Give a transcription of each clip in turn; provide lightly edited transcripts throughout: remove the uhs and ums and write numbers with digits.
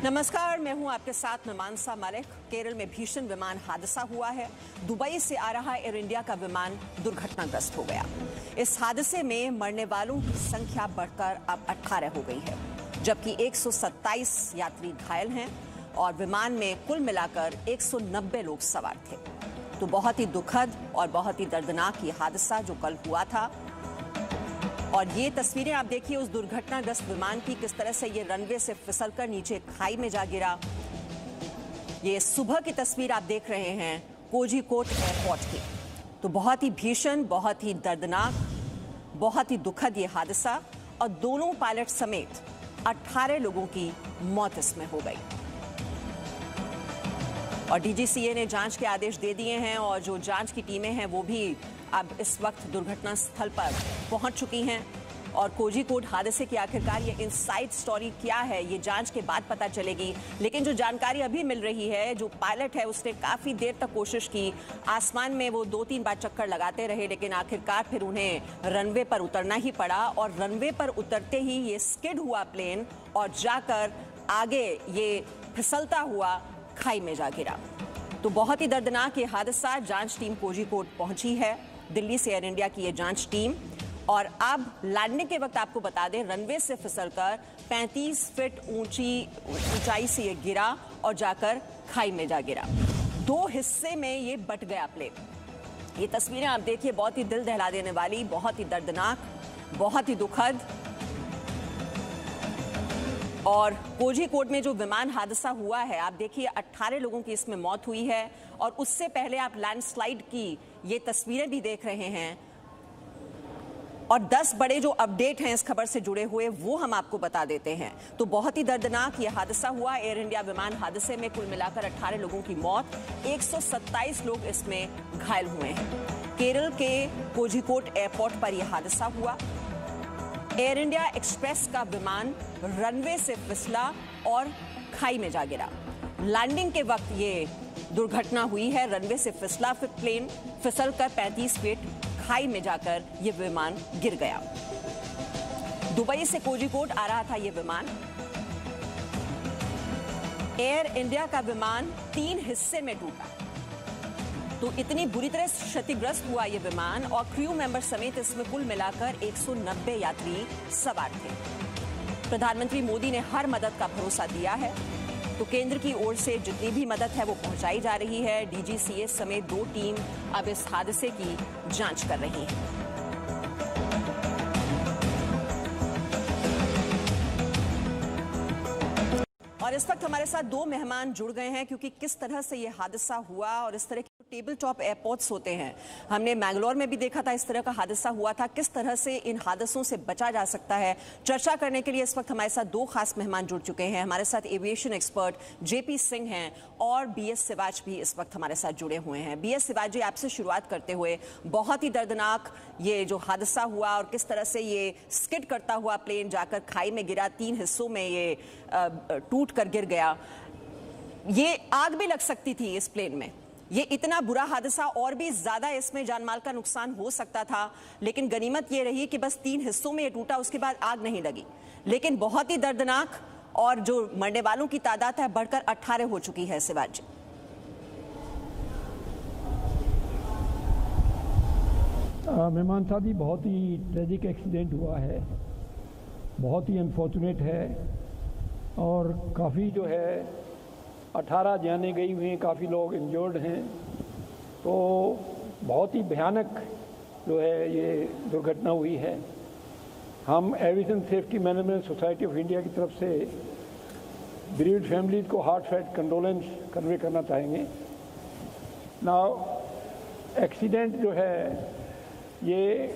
नमस्कार, मैं हूं आपके साथ मानसा मलिक। केरल में भीषण विमान हादसा हुआ है। दुबई से आ रहा एयर इंडिया का विमान दुर्घटनाग्रस्त हो गया। इस हादसे में मरने वालों की संख्या बढ़कर अब 18 हो गई है, जबकि 127 यात्री घायल हैं और विमान में कुल मिलाकर 190 लोग सवार थे। तो बहुत ही दुखद और बहुत ही दर्दनाक ये हादसा जो कल हुआ था। और ये तस्वीरें आप देखिए उस दुर्घटनाग्रस्त विमान की, किस तरह से ये रनवे से फिसलकर नीचे खाई में जा गिरा। ये सुबह की तस्वीर आप देख रहे हैं कोझीकोड एयरपोर्ट की। तो बहुत ही भीषण, बहुत ही दर्दनाक, बहुत ही दुखद ये हादसा, और दोनों पायलट समेत 18 लोगों की मौत इसमें हो गई। और डीजीसीए ने जांच के आदेश दे दिए हैं और जो जांच की टीमें हैं वो भी अब इस वक्त दुर्घटना स्थल पर पहुंच चुकी हैं। और कोझीकोड हादसे की आखिरकार ये इनसाइड स्टोरी क्या है, ये जांच के बाद पता चलेगी। लेकिन जो जानकारी अभी मिल रही है, जो पायलट है उसने काफी देर तक कोशिश की, आसमान में वो 2-3 बार चक्कर लगाते रहे, लेकिन आखिरकार फिर उन्हें रनवे पर उतरना ही पड़ा। और रनवे पर उतरते ही ये स्किड हुआ प्लेन और जाकर आगे ये फिसलता हुआ खाई में जा गिरा। तो बहुत ही दर्दनाक ये हादसा। जांच टीम कोझीकोड पहुंची है, दिल्ली से एयर इंडिया की ये जांच टीम। और अब लैंडिंग के वक्त आपको बता दें, रनवे से फिसलकर 35 फीट ऊंचाई से ये गिरा और जाकर खाई में जा गिरा। 2 हिस्से में ये बट गया प्लेन। ये तस्वीरें आप देखिए, बहुत ही दिल दहला देने वाली, बहुत ही दर्दनाक, बहुत ही दुखद। और कोझीकोड में जो विमान हादसा हुआ है, आप देखिए 18 लोगों की इसमें मौत हुई है। और उससे पहले आप लैंडस्लाइड की ये तस्वीरें भी देख रहे हैं। और 10 बड़े जो अपडेट हैं इस खबर से जुड़े हुए, वो हम आपको बता देते हैं। तो बहुत ही दर्दनाक ये हादसा हुआ। एयर इंडिया विमान हादसे में कुल मिलाकर 18 लोगों की मौत, 127 लोग इसमें घायल हुए हैं। केरल के कोझीकोड एयरपोर्ट पर यह हादसा हुआ। एयर इंडिया एक्सप्रेस का विमान रनवे से फिसला और खाई में जा गिरा। लैंडिंग के वक्त ये दुर्घटना हुई है। रनवे से फिसला फिर प्लेन फिसलकर 35 फीट खाई में जाकर ये विमान गिर गया। दुबई से कोझीकोड आ रहा था ये विमान। एयर इंडिया का विमान 3 हिस्से में टूटा। तो इतनी बुरी तरह क्षतिग्रस्त हुआ ये विमान, और क्रू मेंबर समेत इसमें कुल मिलाकर 190 यात्री सवार थे। प्रधानमंत्री मोदी ने हर मदद का भरोसा दिया है। तो केंद्र की ओर से जितनी भी मदद है वो पहुंचाई जा रही है। डीजीसीए समेत 2 टीम अब इस हादसे की जांच कर रही है। और इस वक्त हमारे साथ 2 मेहमान जुड़ गए हैं, क्योंकि किस तरह से ये हादसा हुआ और इस तरह के टेबल टॉप एयरपोर्ट्स होते हैं, हमने मैंगलोर में भी देखा था इस तरह का हादसा हुआ था। किस तरह से इन हादसों से बचा जा सकता है, चर्चा करने के लिए इस वक्त हमारे साथ 2 खास मेहमान जुड़ चुके हैं। हमारे साथ एविएशन एक्सपर्ट जेपी सिंह हैं और बीएस सिवाच भी इस वक्त हमारे साथ जुड़े हुए हैं। बीएस सिवाच जी, आपसे शुरुआत करते हुए, बहुत ही दर्दनाक ये जो हादसा हुआ और किस तरह से ये स्किड करता हुआ प्लेन जाकर खाई में गिरा, 3 हिस्सों में ये टूट कर गिर गया। ये आग भी लग सकती थी इस प्लेन में। ये इतना बुरा हादसा, और भी ज्यादा इसमें जानमाल का नुकसान हो सकता था, लेकिन गनीमत ये रही कि बस 3 हिस्सों में ये टूटा, उसके बाद आग नहीं लगी। लेकिन बहुत ही दर्दनाक, और जो मरने वालों की तादाद है बढ़कर 18 हो चुकी है। सिवाज जी, मेहमान साहब, ये बहुत ही ट्रेजिक एक्सीडेंट हुआ है, बहुत ही अनफॉर्चुनेट है। और काफ़ी जो है 18 जाने गई हुई हैं, काफ़ी लोग इंजर्ड हैं। तो बहुत ही भयानक जो है ये दुर्घटना हुई है। हम aviation safety management society of India की तरफ से बेरीड फैमिलीज को हार्टफेल्ट कंडोलेंस कन्वे करना चाहेंगे। नाउ एक्सीडेंट जो है ये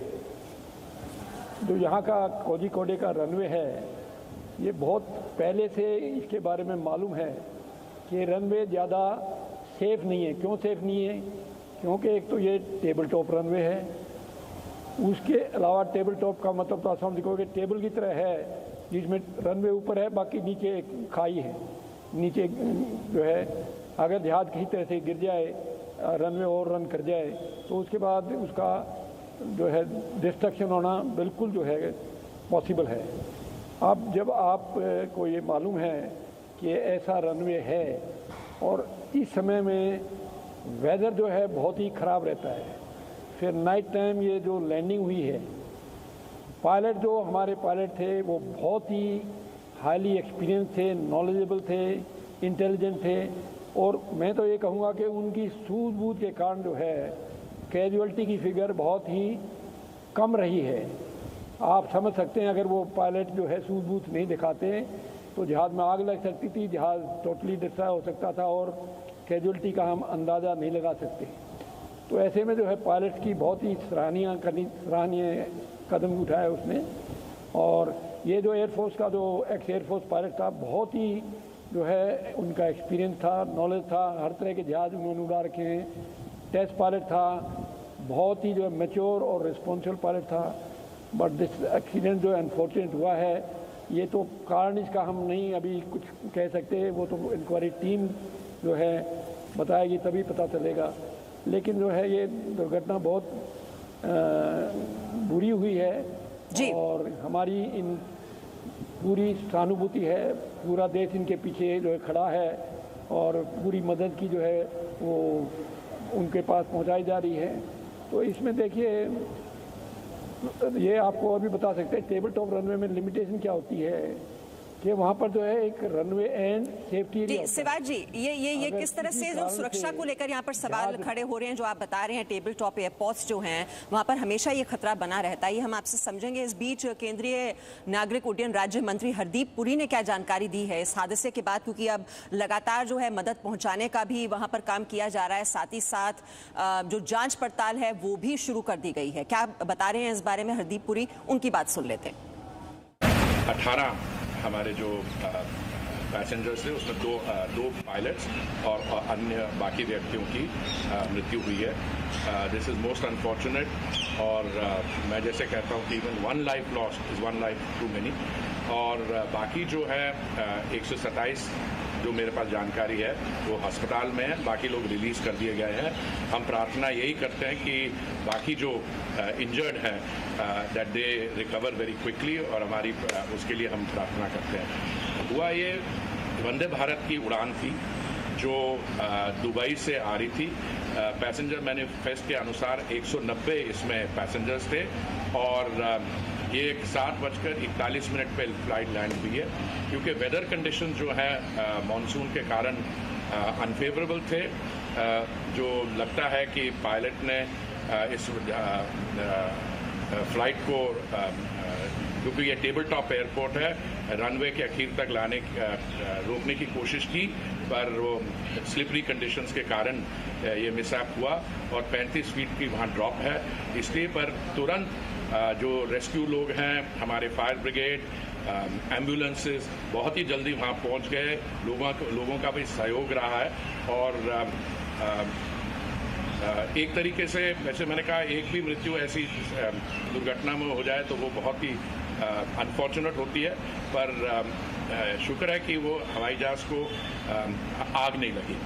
जो यहाँ का कोझीकोड का रनवे है, ये बहुत पहले से इसके बारे में मालूम है कि रनवे ज़्यादा सेफ़ नहीं है। क्यों सेफ़ नहीं है? क्योंकि एक तो ये टेबल टॉप रनवे है, उसके अलावा टेबल टॉप का मतलब तो आसान देखोगे टेबल की तरह है, जिसमें रनवे ऊपर है, बाकी नीचे एक खाई है। नीचे जो है अगर जहाज़ किसी तरह से गिर जाए, रनवे और रन कर जाए, तो उसके बाद उसका जो है डिस्ट्रक्शन होना बिल्कुल जो है पॉसिबल है। अब जब आप को ये मालूम है कि ऐसा रनवे है। और इस समय में वेदर जो है बहुत ही ख़राब रहता है। फिर नाइट टाइम ये जो लैंडिंग हुई है, पायलट जो हमारे पायलट थे वो बहुत ही हाईली एक्सपीरियंस थे, नॉलेजेबल थे, इंटेलिजेंट थे। और मैं तो ये कहूँगा कि उनकी सूझबूझ के कारण जो है कैजुअल्टी की फिगर बहुत ही कम रही है। आप समझ सकते हैं अगर वो पायलट जो है सूझबूझ नहीं दिखाते तो जहाज़ में आग लग सकती थी, जहाज़ टोटली डिस्ट्रॉय हो सकता था और कैजुअल्टी का हम अंदाज़ा नहीं लगा सकते। तो ऐसे में जो है पायलट की बहुत ही सराहनीय कदम उठाया उसने। और ये जो एयरफोर्स का जो एक्स एयरफोर्स पायलट था, बहुत ही जो है उनका एक्सपीरियंस था, नॉलेज था, हर तरह के जहाज़ उन्होंने उड़ा रखे हैं। टेस्ट पायलट था, बहुत ही जो है मैच्योर और रिस्पॉन्सिबल पायलट था। बट दिस एक्सीडेंट जो अनफॉर्चुनेट हुआ है, ये तो कारण इसका हम नहीं अभी कुछ कह सकते, वो तो इंक्वायरी टीम जो है बताएगी तभी पता चलेगा। लेकिन जो है ये दुर्घटना बहुत बुरी हुई है जी। और हमारी इन पूरी सहानुभूति है, पूरा देश इनके पीछे जो है खड़ा है और पूरी मदद की जो है वो उनके पास पहुंचाई जा रही है। तो इसमें देखिए, ये आपको और भी बता सकते हैं टेबल टॉप रनवे में लिमिटेशन क्या होती है कि वहाँ पर जो है एक रनवे एंड सेफ्टी एरिया। जी शिवाज जी, ये किस तरह से जो सुरक्षा को लेकर यहाँ पर सवाल खड़े हो रहे हैं, जो आप बता रहे हैं टेबल टॉप एयरपोर्ट्स जो हैं वहाँ पर हमेशा ये खतरा बना रहता है, ये हम आपसे समझेंगे। इस बीच केंद्रीय नागरिक उड्डयन राज्य मंत्री हरदीप पुरी ने क्या जानकारी दी है इस हादसे के बाद, क्योंकि अब लगातार जो है मदद पहुंचाने का भी वहाँ पर काम किया जा रहा है, साथ ही साथ जो जाँच पड़ताल है वो भी शुरू कर दी गई है। क्या बता रहे हैं इस बारे में हरदीप पुरी, उनकी बात सुन लेते हैं। 18 हमारे जो पैसेंजर्स थे उसमें दो पायलट्स और अन्य बाकी व्यक्तियों की मृत्यु हुई है। दिस इज़ मोस्ट अनफॉर्चुनेट और मैं जैसे कहता हूँ कि even one life lost is one life too many. और बाकी जो है 127 जो मेरे पास जानकारी है वो अस्पताल में है, बाकी लोग रिलीज़ कर दिए गए हैं। हम प्रार्थना यही करते हैं कि बाकी जो इंजर्ड हैं that they recover very quickly, और हमारी उसके लिए हम प्रार्थना करते हैं। हुआ ये वंदे भारत की उड़ान थी जो दुबई से आ रही थी। पैसेंजर मैनिफेस्ट के अनुसार 190 इसमें पैसेंजर्स थे और ये 7:41 पे फ्लाइट लैंड हुई है। क्योंकि वेदर कंडीशन जो है मानसून के कारण अनफेवरेबल थे, जो लगता है कि पायलट ने इस फ्लाइट को, क्योंकि ये टेबल टॉप एयरपोर्ट है, रनवे के आखिर तक रोकने की कोशिश की, पर वो स्लिपरी कंडीशंस के कारण ये मिसहैप हुआ और 35 फीट की वहाँ ड्रॉप है। इसलिए पर तुरंत जो रेस्क्यू लोग हैं, हमारे फायर ब्रिगेड, एम्बुलेंसेस बहुत ही जल्दी वहाँ पहुँच गए। लोगों का भी सहयोग रहा है और एक तरीके से, वैसे मैंने कहा, एक भी मृत्यु ऐसी दुर्घटना में हो जाए तो वो बहुत ही अनफॉर्चुनेट होती है, पर शुक्र है कि वो हवाई जहाज को आग नहीं लगी।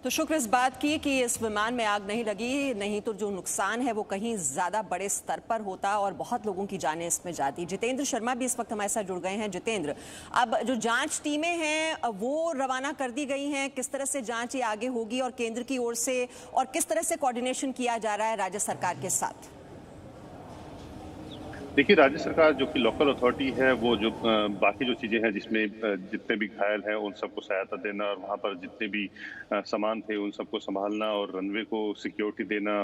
तो शुक्र इस बात की कि इस विमान में आग नहीं लगी, नहीं तो जो नुकसान है वो कहीं ज्यादा बड़े स्तर पर होता और बहुत लोगों की जानें इसमें जाती। जितेंद्र शर्मा भी इस वक्त हमारे साथ जुड़ गए हैं। जितेंद्र, अब जो जांच टीमें हैं वो रवाना कर दी गई हैं, किस तरह से जांच ये आगे होगी और केंद्र की ओर से, और किस तरह से कोऑर्डिनेशन किया जा रहा है राज्य सरकार के साथ? देखिए, राज्य सरकार जो कि लोकल अथॉरिटी है वो जो बाकी जो चीज़ें हैं जिसमें जितने भी घायल हैं उन सबको सहायता देना और वहाँ पर जितने भी सामान थे उन सबको संभालना और रनवे को सिक्योरिटी देना,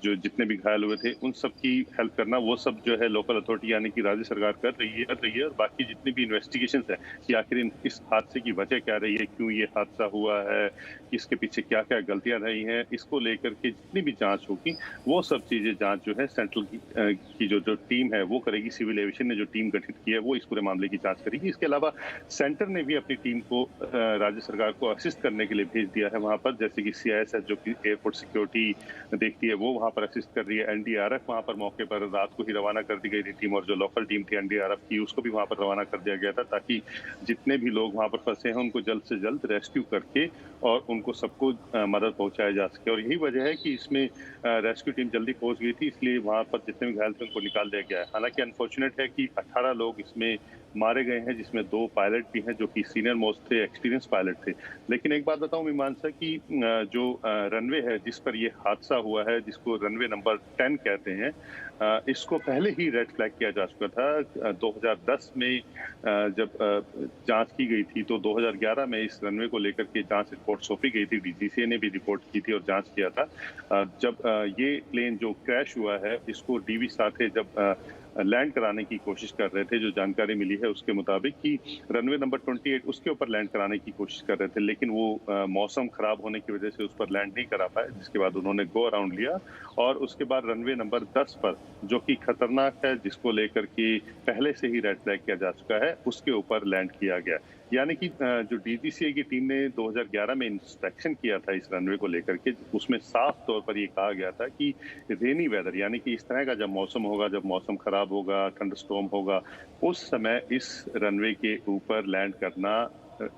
जो जितने भी घायल हुए थे उन सब की हेल्प करना, वो सब जो है लोकल अथॉरिटी यानी कि राज्य सरकार कर रही है। और बाकी जितनी भी इन्वेस्टिगेशंस है कि आखिर इस हादसे की वजह क्या रही है, क्यों ये हादसा हुआ है, इसके पीछे क्या क्या गलतियां रही हैं, इसको लेकर के जितनी भी जांच होगी वो सब चीजें जांच जो है सेंट्रल की जो टीम है वो करेगी। सिविल एविएशन ने जो टीम गठित की है वो इस पूरे मामले की जांच करेगी। इसके अलावा सेंटर ने भी अपनी टीम को राज्य सरकार को असिस्ट करने के लिए भेज दिया है वहां पर, जैसे कि CIS जो कि एयरपोर्ट सिक्योरिटी देखती है वो वहां पर असिस्ट कर रही है। NDRF वहां पर मौके पर रात को ही रवाना कर दी गई थी टीम, और जो लोकल टीम थी NDRF की उसको भी वहां पर रवाना कर दिया गया था ताकि जितने भी लोग वहां पर फंसे हैं उनको जल्द से जल्द रेस्क्यू करके और उनको सबको मदद पहुंचाया जा सके। और यही वजह है कि इसमें रेस्क्यू टीम जल्दी पहुंच गई थी, इसलिए वहां पर जितने भी घायल थे उनको निकाल दिया गया है। हालांकि अनफॉर्चुनेट है कि 18 लोग इसमें मारे गए हैं, जिसमें 2 पायलट भी हैं जो कि सीनियर मोस्ट थे, एक्सपीरियंस पायलट थे। लेकिन एक बात बताऊं मीमांसा कि जो रनवे है जिस पर ये हादसा हुआ है, जिसको रनवे नंबर 10 कहते हैं, इसको पहले ही रेड फ्लैग किया जा चुका था। 2010 में जब जांच की गई थी तो 2011 में इस रनवे को लेकर के जांच रिपोर्ट सौंपी गई थी। डीजीसीए ने भी रिपोर्ट की थी और जांच किया था। जब ये प्लेन जो क्रैश हुआ है, इसको डीवी साथे जब लैंड कराने की कोशिश कर रहे थे, जो जानकारी मिली है उसके मुताबिक कि रनवे नंबर 28 उसके ऊपर लैंड कराने की कोशिश कर रहे थे, लेकिन वो मौसम खराब होने की वजह से उस पर लैंड नहीं करा पाए, जिसके बाद उन्होंने गो अराउंड लिया और उसके बाद रनवे नंबर 10 पर, जो कि खतरनाक है, जिसको लेकर के पहले से ही रेड फ्लैग किया जा चुका है, उसके ऊपर लैंड किया गया। यानी कि जो डीजीसीए की टीम ने 2011 में इंस्पेक्शन किया था इस रनवे को लेकर के, उसमें साफ तौर पर ये कहा गया था कि रेनी वेदर, यानी कि इस तरह का जब मौसम होगा, जब मौसम खराब होगा, थंडरस्टॉर्म होगा, उस समय इस रनवे के ऊपर लैंड करना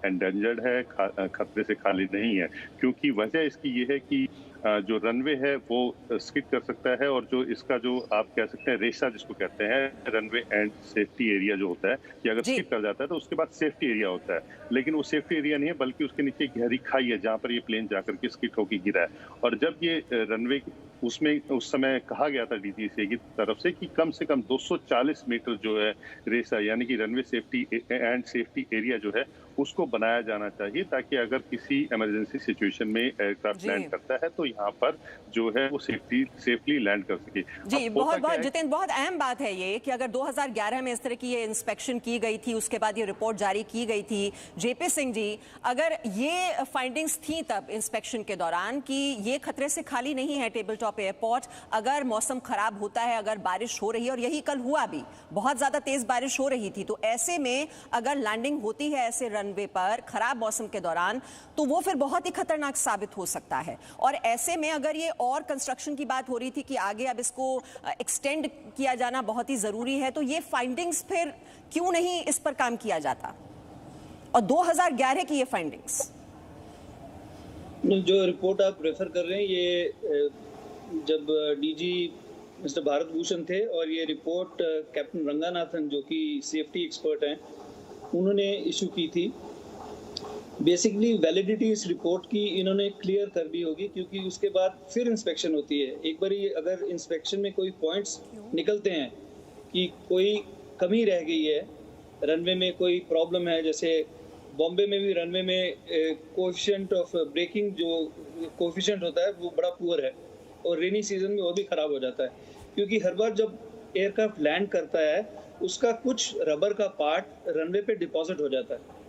एंडेंजर्ड है, खतरे से खाली नहीं है। क्योंकि वजह इसकी ये है कि जो रनवे है वो स्किड कर सकता है और जो इसका जो आप कह सकते हैं रेशा जिसको कहते हैं, रनवे एंड सेफ्टी एरिया जो होता है, कि अगर स्किड कर जाता है तो उसके बाद सेफ्टी एरिया होता है, लेकिन वो सेफ्टी एरिया नहीं है, बल्कि उसके नीचे गहरी खाई है जहाँ पर ये प्लेन जाकर के स्किड होकर गिरा है। और जब ये रनवे उसमें उस समय कहा गया था डीजीसीए की तरफ से कि कम 240 मीटर जो है रेसा, यानी कि runway safety and safety area जो है उसको बनाया जाना चाहिए, ताकि अगर किसी इमरजेंसी सिचुएशन में एयरक्राफ्ट लैंड करता है तो यहाँ पर जो है वो सेफली लैंड कर सके। जी, बहुत बहुत जितेंद्र, बहुत अहम बात है ये कि अगर 2011 में इस तरह की ये इंस्पेक्शन की गई थी, उसके बाद ये रिपोर्ट जारी की गई थी, जेपी सिंह जी, अगर ये फाइंडिंग्स थी तब इंस्पेक्शन के दौरान कि ये खतरे से खाली नहीं है टेबल टॉप एयरपोर्ट, अगर मौसम खराब होता है, अगर बारिश हो रही है, और यही कल हुआ भी, बहुत ज्यादा तेज बारिश हो रही थी, तो ऐसे में अगर लैंडिंग होती है ऐसे रनवे पर खराब मौसम के दौरान, तो वो फिर बहुत ही खतरनाक साबित हो सकता है। और ऐसे में अगर ये और कंस्ट्रक्शन की बात हो रही थी कि आगे अब इसको एक्सटेंड किया जाना बहुत ही जरूरी है, तो ये फाइंडिंग्स फिर क्यों नहीं इस पर काम किया जाता? और 2011 की ये फाइंडिंग्स, जो रिपोर्ट आप रेफर कर रहे हैं, ये जब डीजी मिस्टर भारत भूषण थे और ये रिपोर्ट कैप्टन रंगानाथन जो कि सेफ्टी एक्सपर्ट हैं उन्होंने इशू की थी। बेसिकली वैलिडिटी इस रिपोर्ट की इन्होंने क्लियर कर दी होगी, क्योंकि उसके बाद फिर इंस्पेक्शन होती है। एक बार अगर इंस्पेक्शन में कोई पॉइंट्स निकलते हैं कि कोई कमी रह गई है, रनवे में कोई प्रॉब्लम है, जैसे बॉम्बे में भी रनवे में कोएफिशिएंट ऑफ ब्रेकिंग जो कोएफिशिएंट होता है वो बड़ा पुअर है, और रेनी सीजन में वो भी खराब हो जाता है, क्योंकि हर बार जब एयरक्राफ्ट लैंड करता है उसका कुछ रबर का पार्ट रनवे पे डिपॉजिट हो जाता है।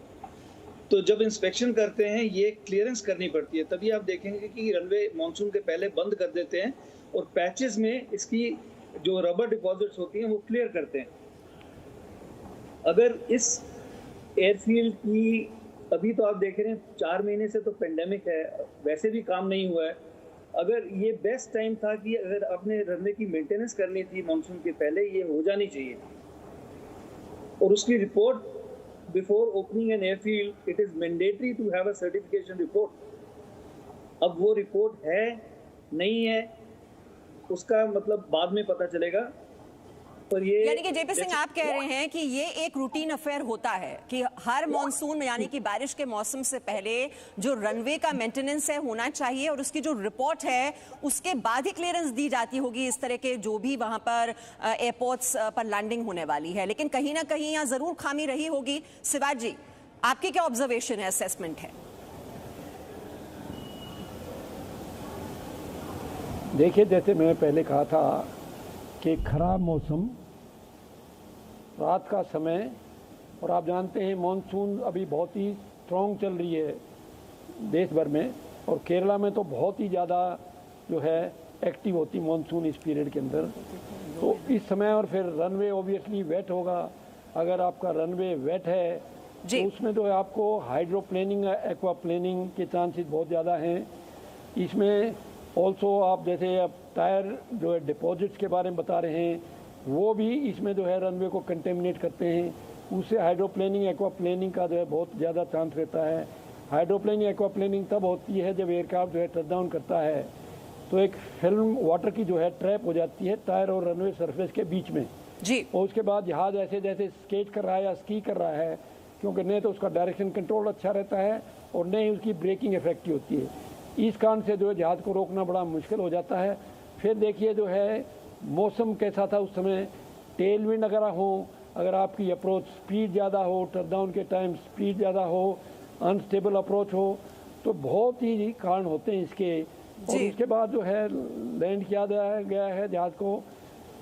तो जब इंस्पेक्शन करते हैं ये क्लियरेंस करनी पड़ती है, तभी आप देखेंगे कि रनवे मानसून के पहले बंद कर देते हैं और पैचेस में इसकी जो रबर डिपॉजिट्स होती हैं वो क्लियर करते हैं। अगर इस एयरफील्ड की अभी तो आप देख रहे हैं 4 महीने से तो पेंडेमिक है, वैसे भी काम नहीं हुआ है। अगर ये बेस्ट टाइम था कि अगर आपने रनवे की मेंटेनेंस करनी थी मानसून के पहले, ये हो जानी चाहिए। और उसकी report before opening an airfield it is mandatory to have a certification report. अब वो रिपोर्ट है नहीं है उसका मतलब बाद में पता चलेगा। पर ये यानी कि जेपी सिंह आप कह रहे हैं कि ये एक रूटीन अफेयर होता है कि हर मॉनसून में यानी कि बारिश के मौसम से पहले जो रनवे का मेंटेनेंस है होना चाहिए, और उसकी जो रिपोर्ट है उसके बाद ही क्लियरेंस दी जाती होगी इस तरह के जो भी वहां पर एयरपोर्ट्स पर लैंडिंग होने वाली है। लेकिन कहीं ना कहीं यहाँ जरूर खामी रही होगी। शिवाजी जी, आपकी क्या ऑब्जर्वेशन है, असेसमेंट है? देखिए, जैसे मैं पहले कहा था कि खराब मौसम, रात का समय, और आप जानते हैं मॉनसून अभी बहुत ही स्ट्रॉन्ग चल रही है देश भर में, और केरला में तो बहुत ही ज़्यादा जो है एक्टिव होती मॉनसून इस पीरियड के अंदर। तो इस समय और फिर रनवे ओबियसली वेट होगा। अगर आपका रनवे वेट है तो उसमें जो है आपको हाइड्रोप्लेनिंग, एक्वाप्लेनिंग के चांसेस बहुत ज़्यादा हैं। इसमें ऑल्सो आप जैसे अब टायर जो है डिपॉजिट्स के बारे में बता रहे हैं, वो भी इसमें जो है रनवे को कंटेमिनेट करते हैं। उससे हाइड्रोप्लेनिंग, एक्वाप्लेनिंग का जो है बहुत ज़्यादा चांस रहता है। हाइड्रोप्लेनिंग, एक्वाप्लेनिंग तब होती है जब एयरक्राफ्ट जो है टच डाउन करता है तो एक फिल्म वाटर की जो है ट्रैप हो जाती है टायर और रनवे सरफेस के बीच में, जी। और उसके बाद जहाज ऐसे जैसे स्केट कर रहा है या स्की कर रहा है, क्योंकि नहीं तो उसका डायरेक्शन कंट्रोल अच्छा रहता है और नहीं उसकी ब्रेकिंग इफेक्टिव होती है। इस कारण से जो है जहाज को रोकना बड़ा मुश्किल हो जाता है। फिर देखिए जो है मौसम कैसा था उस समय, टेल विंड अगर हो, अगर आपकी अप्रोच स्पीड ज़्यादा हो, टर्नडाउन के टाइम स्पीड ज़्यादा हो, अनस्टेबल अप्रोच हो, तो बहुत ही कारण होते हैं इसके। और उसके बाद जो है लैंड किया गया है जहाज को,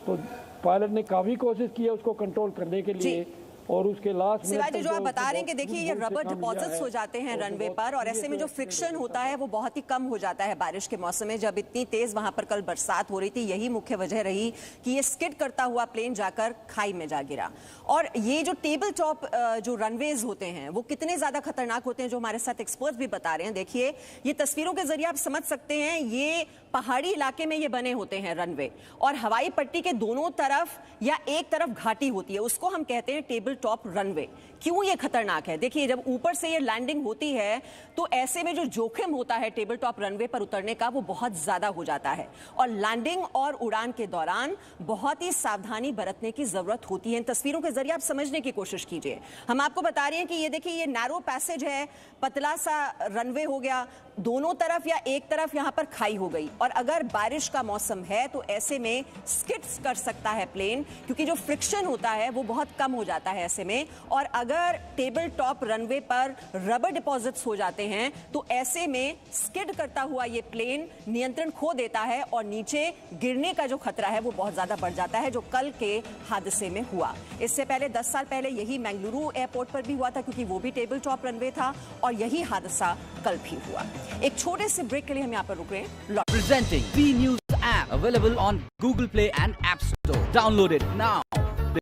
तो पायलट ने काफ़ी कोशिश की है उसको कंट्रोल करने के लिए। और उसके लास्ट शिवाजी जो आप बता रहे हैं कि देखिए ये रबर डिपॉजिट्स हो जाते हैं रनवे पर, और ऐसे में जो फ्रिक्शन होता है वो बहुत ही कम हो जाता है बारिश के मौसम में। जब इतनी तेज वहां पर कल बरसात हो रही थी, यही मुख्य वजह रही कि ये स्किड करता हुआ प्लेन जाकर खाई में जा गिरा। और ये जो टेबल टॉप जो रनवेज होते हैं वो कितने ज्यादा खतरनाक होते हैं, जो हमारे साथ एक्सपर्ट्स भी बता रहे हैं। देखिए ये तस्वीरों के जरिए आप समझ सकते हैं, ये पहाड़ी इलाके में ये बने होते हैं रनवे, और हवाई पट्टी के दोनों तरफ या एक तरफ घाटी होती है, उसको हम कहते हैं टेबल टॉप रनवे। क्यों ये खतरनाक है? देखिए जब ऊपर से ये लैंडिंग होती है तो ऐसे में जो जोखिम होता है टेबल टॉप रनवे पर उतरने का वो बहुत ज्यादा हो जाता है, और लैंडिंग और उड़ान के दौरान बहुत ही सावधानी बरतने की जरूरत होती है। इन तस्वीरों के जरिए आप समझने की कोशिश कीजिए। हम आपको बता रहे हैं कि ये देखिए ये नैरो पैसेज है, पतला सा रनवे हो गया, दोनों तरफ या एक तरफ यहां पर खाई हो गई, और अगर बारिश का मौसम है तो ऐसे में स्किड्स कर सकता है प्लेन, क्योंकि जो फ्रिक्शन होता है वो बहुत कम हो जाता है ऐसे में। और अगर टेबल टॉप रनवे पर रबर डिपॉजिट्स हो जाते हैं तो ऐसे में स्किड करता हुआ ये प्लेन नियंत्रण खो देता है और नीचे गिरने का जो खतरा है वो बहुत ज्यादा बढ़ जाता है, जो कल के हादसे में हुआ। इससे पहले 10 साल पहले यही मंगलुरु एयरपोर्ट पर भी हुआ था, क्योंकि वो भी टेबल टॉप रनवे था, और यही हादसा कल भी हुआ। एक छोटे से ब्रेक के लिए हम यहाँ पर रुक रहे हैं। Presenting V News app available on Google Play and App Store. Download it now.